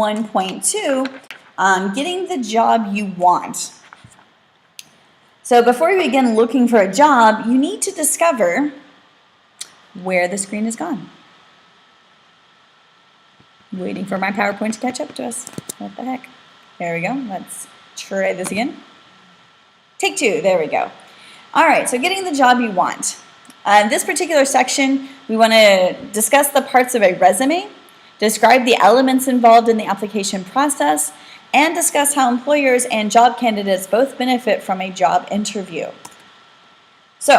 1.2, getting the job you want. So before you begin looking for a job, you need to discover where the screen is gone. Waiting for my PowerPoint to catch up to us. What the heck? There we go. Let's try this again. Take two. There we go. All right, so getting the job you want. In this particular section, we want to discuss the parts of a resume, describe the elements involved in the application process, and discuss how employers and job candidates both benefit from a job interview. So,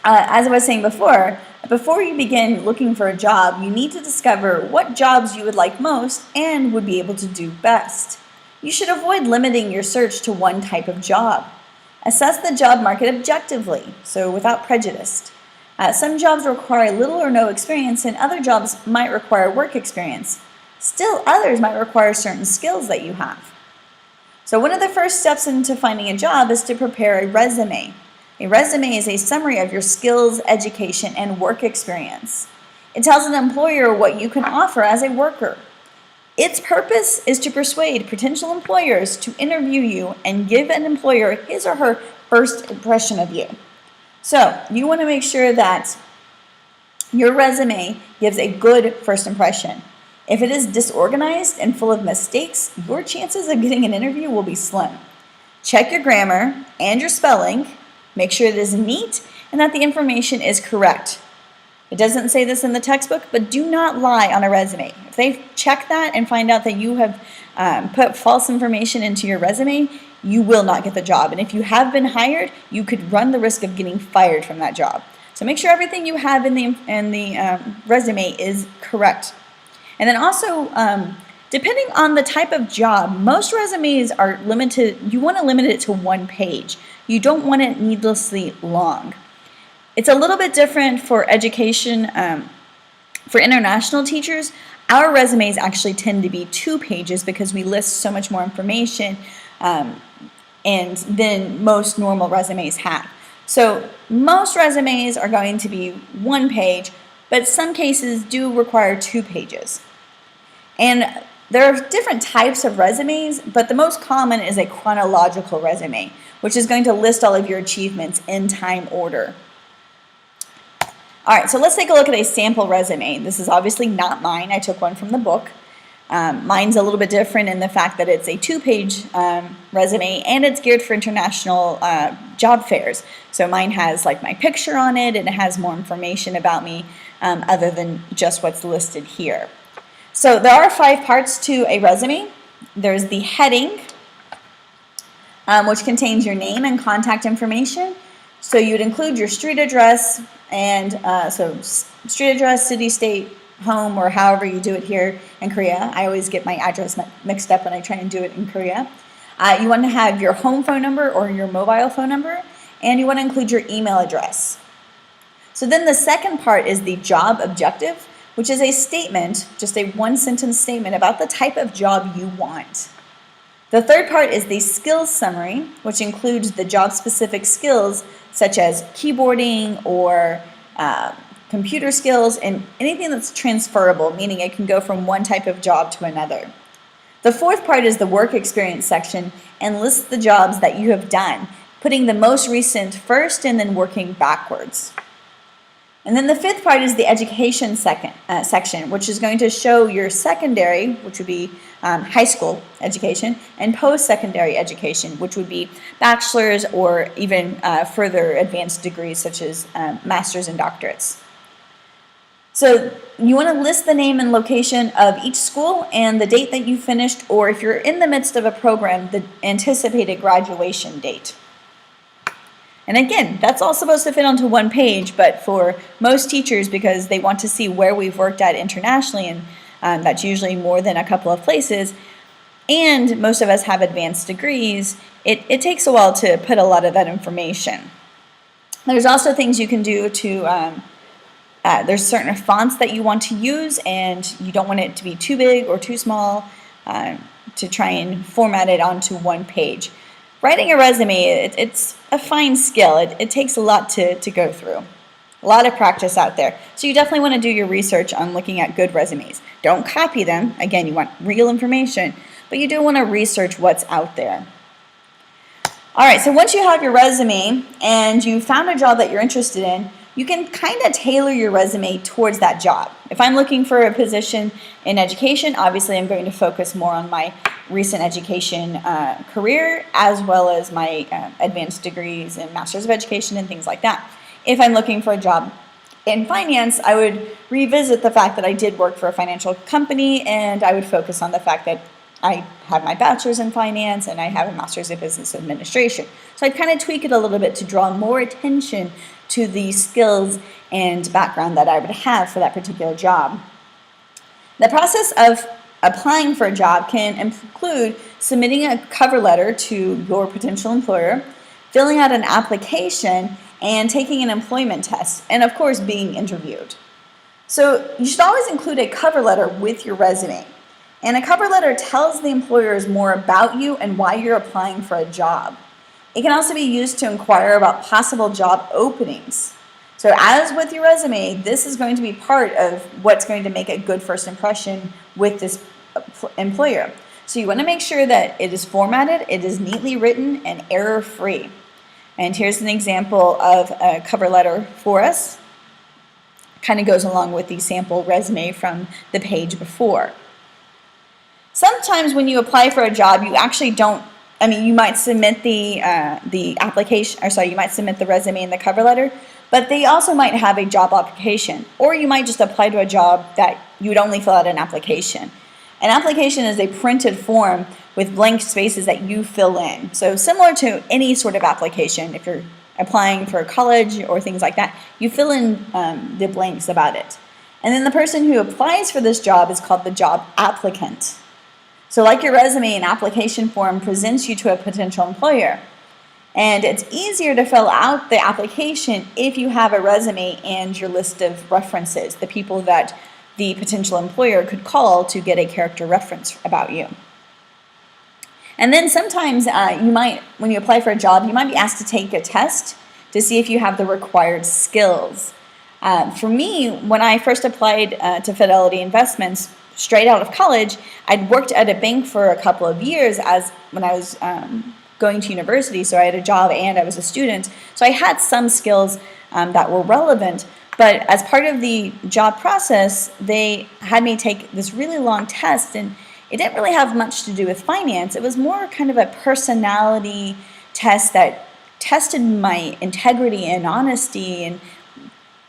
as I was saying before you begin looking for a job, you need to discover what jobs you would like most and would be able to do best. You should avoid limiting your search to one type of job. Assess the job market objectively, so without prejudice. Some jobs require little or no experience, and other jobs might require work experience. Still, others might require certain skills that you have. So one of the first steps into finding a job is to prepare a resume. A resume is a summary of your skills, education, and work experience. It tells an employer what you can offer as a worker. Its purpose is to persuade potential employers to interview you and give an employer his or her first impression of you. So you want to make sure that your resume gives a good first impression. If it is disorganized and full of mistakes, your chances of getting an interview will be slim. Check your grammar and your spelling. Make sure it is neat and that the information is correct. It doesn't say this in the textbook, but do not lie on a resume. If they check that and find out that you have put false information into your resume, you will not get the job. And if you have been hired, you could run the risk of getting fired from that job. So make sure everything you have in the resume is correct. And then also, depending on the type of job, most resumes are limited. You want to limit it to one page. You don't want it needlessly long. It's a little bit different for education. For international teachers, our resumes actually tend to be 2 pages because we list so much more information and than most normal resumes have. So most resumes are going to be 1 page, but some cases do require 2 pages. And there are different types of resumes, but the most common is a chronological resume, which is going to list all of your achievements in time order. All right, so let's take a look at a sample resume. This is obviously not mine. I took one from the book. Mine's a little bit different in the fact that it's a 2-page resume and it's geared for international job fairs. So mine has like my picture on it and it has more information about me other than just what's listed here. So there are 5 parts to a resume. There's the heading, which contains your name and contact information. So you would include your street address and so street address, city, state, home, or however you do it here in Korea. I always get my address mixed up when I try and do it in Korea. You want to have your home phone number or your mobile phone number, and you want to include your email address. So then the second part is the job objective, which is a statement, just a 1-sentence statement about the type of job you want. The third part is the skills summary, which includes the job-specific skills such as keyboarding or computer skills and anything that's transferable, meaning it can go from one type of job to another. The fourth part is the work experience section and lists the jobs that you have done, putting the most recent first and then working backwards. And then the fifth part is the education section, which is going to show your secondary, which would be high school education, and post-secondary education, which would be bachelor's or even further advanced degrees such as master's and doctorates. So you want to list the name and location of each school and the date that you finished, or if you're in the midst of a program, the anticipated graduation date. And again, that's all supposed to fit onto 1 page, but for most teachers, because they want to see where we've worked at internationally, and that's usually more than a couple of places, and most of us have advanced degrees, it takes a while to put a lot of that information. There's also things you can do to, there's certain fonts that you want to use, and you don't want it to be too big or too small to try and format it onto 1 page. Writing a resume, it's a fine skill. It takes a lot to go through. A lot of practice out there. So you definitely want to do your research on looking at good resumes. Don't copy them. Again, you want real information, but you do want to research what's out there. All right, so once you have your resume and you found a job that you're interested in, you can kind of tailor your resume towards that job. If I'm looking for a position in education, obviously I'm going to focus more on my recent education career, as well as my advanced degrees and Masters of Education and things like that. If I'm looking for a job in finance, I would revisit the fact that I did work for a financial company, and I would focus on the fact that I have my bachelor's in finance and I have a master's in business administration. So I'd kind of tweak it a little bit to draw more attention to the skills and background that I would have for that particular job. The process of applying for a job can include submitting a cover letter to your potential employer, filling out an application, and taking an employment test, and of course being interviewed. So you should always include a cover letter with your resume. And a cover letter tells the employers more about you and why you're applying for a job. It can also be used to inquire about possible job openings. So as with your resume, this is going to be part of what's going to make a good first impression with this employer. So you want to make sure that it is formatted, it is neatly written, and error-free. And here's an example of a cover letter for us. Kind of goes along with the sample resume from the page before. Sometimes when you apply for a job, you actually don't, you might submit the application, you might submit the resume and the cover letter, but they also might have a job application, or you might just apply to a job that you would only fill out an application. An application is a printed form with blank spaces that you fill in. So similar to any sort of application, if you're applying for college or things like that, you fill in the blanks about it. And then the person who applies for this job is called the job applicant. So like your resume, an application form presents you to a potential employer. And it's easier to fill out the application if you have a resume and your list of references, the people that the potential employer could call to get a character reference about you. And then sometimes when you apply for a job, you might be asked to take a test to see if you have the required skills. For me, when I first applied to Fidelity Investments, straight out of college, I'd worked at a bank for a couple of years when I was going to university, so I had a job and I was a student. So I had some skills that were relevant, but as part of the job process, they had me take this really long test, and it didn't really have much to do with finance. It was more kind of a personality test that tested my integrity and honesty and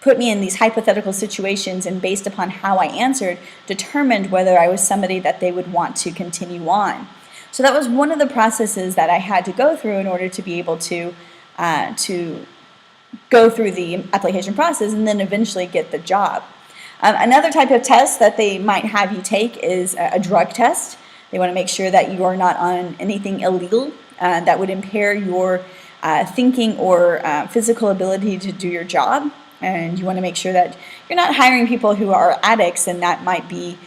put me in these hypothetical situations, and based upon how I answered, determined whether I was somebody that they would want to continue on. So that was one of the processes that I had to go through in order to be able to go through the application process and then eventually get the job. Another type of test that they might have you take is a drug test. They want to make sure that you are not on anything illegal that would impair your thinking or physical ability to do your job. And you want to make sure that you're not hiring people who are addicts, and that might be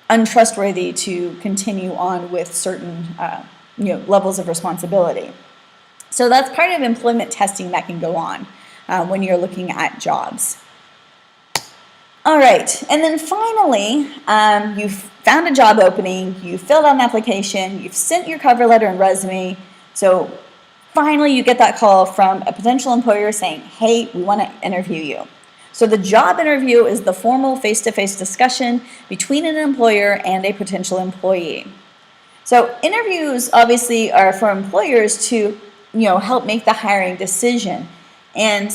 untrustworthy to continue on with certain levels of responsibility. So that's part of employment testing that can go on when you're looking at jobs. All right, and then finally, you've found a job opening, you filled out an application, you've sent your cover letter and resume. So finally, you get that call from a potential employer saying, hey, we want to interview you. So the job interview is the formal face-to-face discussion between an employer and a potential employee. So interviews obviously are for employers to help make the hiring decision. And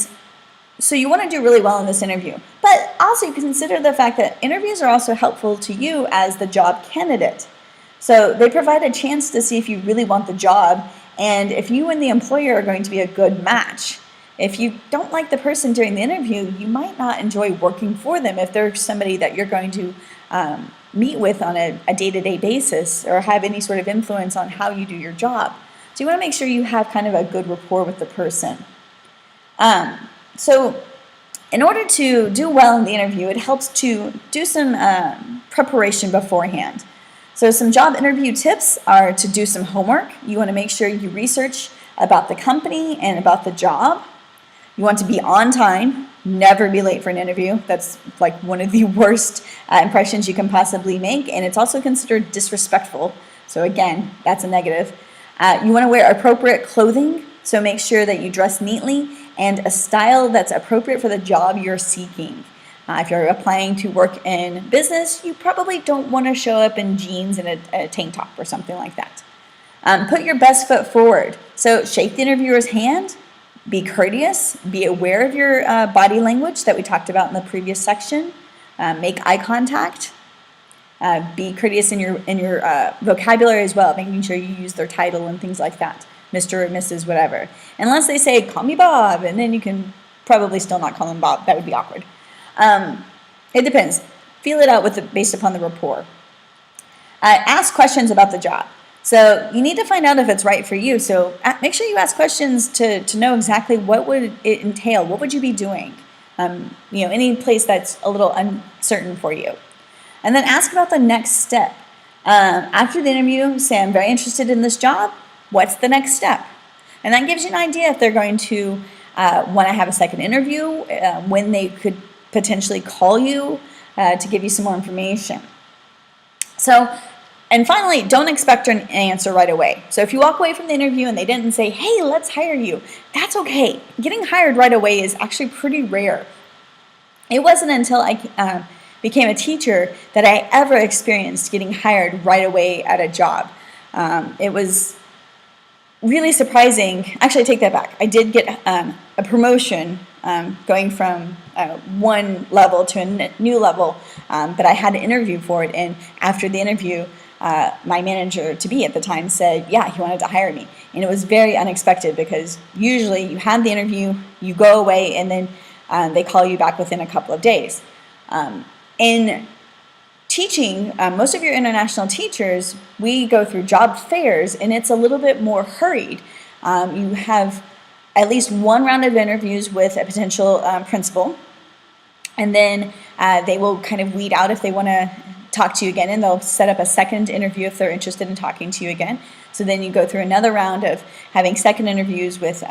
so you want to do really well in this interview. But also you consider the fact that interviews are also helpful to you as the job candidate. So they provide a chance to see if you really want the job and if you and the employer are going to be a good match. If you don't like the person during the interview, you might not enjoy working for them if they're somebody that you're going to meet with on a day-to-day basis or have any sort of influence on how you do your job. So you want to make sure you have kind of a good rapport with the person. So in order to do well in the interview, it helps to do some preparation beforehand. So some job interview tips are to do some homework. You want to make sure you research about the company and about the job. You want to be on time. Never be late for an interview. That's like one of the worst impressions you can possibly make, and it's also considered disrespectful. So again, that's a negative. You want to wear appropriate clothing, so make sure that you dress neatly and a style that's appropriate for the job you're seeking. If you're applying to work in business, you probably don't want to show up in jeans and a tank top or something like that. Put your best foot forward. So shake the interviewer's hand, be courteous, be aware of your body language that we talked about in the previous section, make eye contact, be courteous in your vocabulary as well, making sure you use their title and things like that, Mr. or Mrs., whatever. Unless they say, call me Bob, and then you can probably still not call him Bob. That would be awkward. It depends. Feel it out based upon the rapport. Ask questions about the job. So you need to find out if it's right for you. So make sure you ask questions to know exactly what would it entail. What would you be doing? Any place that's a little uncertain for you. And then ask about the next step. After the interview, say, I'm very interested in this job. What's the next step? And that gives you an idea if they're going to want to have a second interview, when they could potentially call you to give you some more information. And finally, don't expect an answer right away. So if you walk away from the interview and they didn't say, hey, let's hire you, that's okay. Getting hired right away is actually pretty rare. It wasn't until I became a teacher that I ever experienced getting hired right away at a job. It was really surprising. Actually, I take that back. I did get a promotion going from one level to a new level, but I had an interview for it, and after the interview, my manager-to-be at the time said, yeah, he wanted to hire me. And it was very unexpected because usually you have the interview, you go away, and then they call you back within a couple of days. In teaching, most of your international teachers, we go through job fairs, and it's a little bit more hurried. You have at least one round of interviews with a potential principal, and then they will kind of weed out if they want to talk to you again, and they'll set up a second interview if they're interested in talking to you again. So then you go through another round of having second interviews with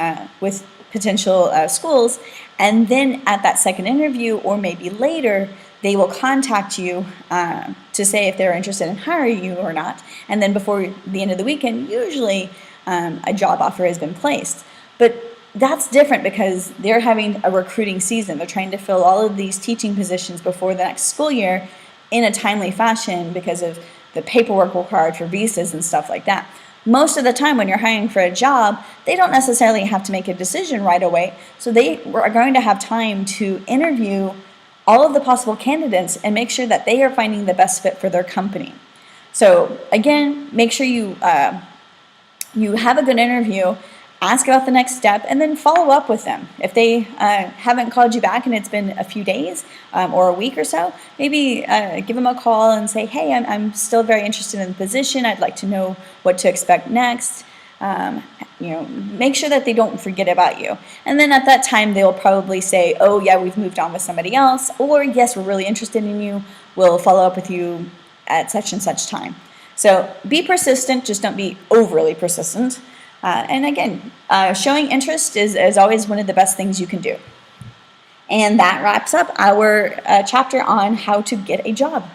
potential schools, and then at that second interview, or maybe later, they will contact you to say if they're interested in hiring you or not. And then before the end of the weekend, usually a job offer has been placed. But that's different because they're having a recruiting season. They're trying to fill all of these teaching positions before the next school year in a timely fashion because of the paperwork required for visas and stuff like that. Most of the time when you're hiring for a job, they don't necessarily have to make a decision right away. So they are going to have time to interview all of the possible candidates and make sure that they are finding the best fit for their company. So again, make sure you have a good interview, ask about the next step, and then follow up with them. If they haven't called you back and it's been a few days or a week or so, maybe give them a call and say, hey, I'm still very interested in the position. I'd like to know what to expect next. Make sure that they don't forget about you. And then at that time, they'll probably say, oh, yeah, we've moved on with somebody else. Or, yes, we're really interested in you. We'll follow up with you at such and such time. So be persistent. Just don't be overly persistent. And again, showing interest is always one of the best things you can do. And that wraps up our chapter on how to get a job.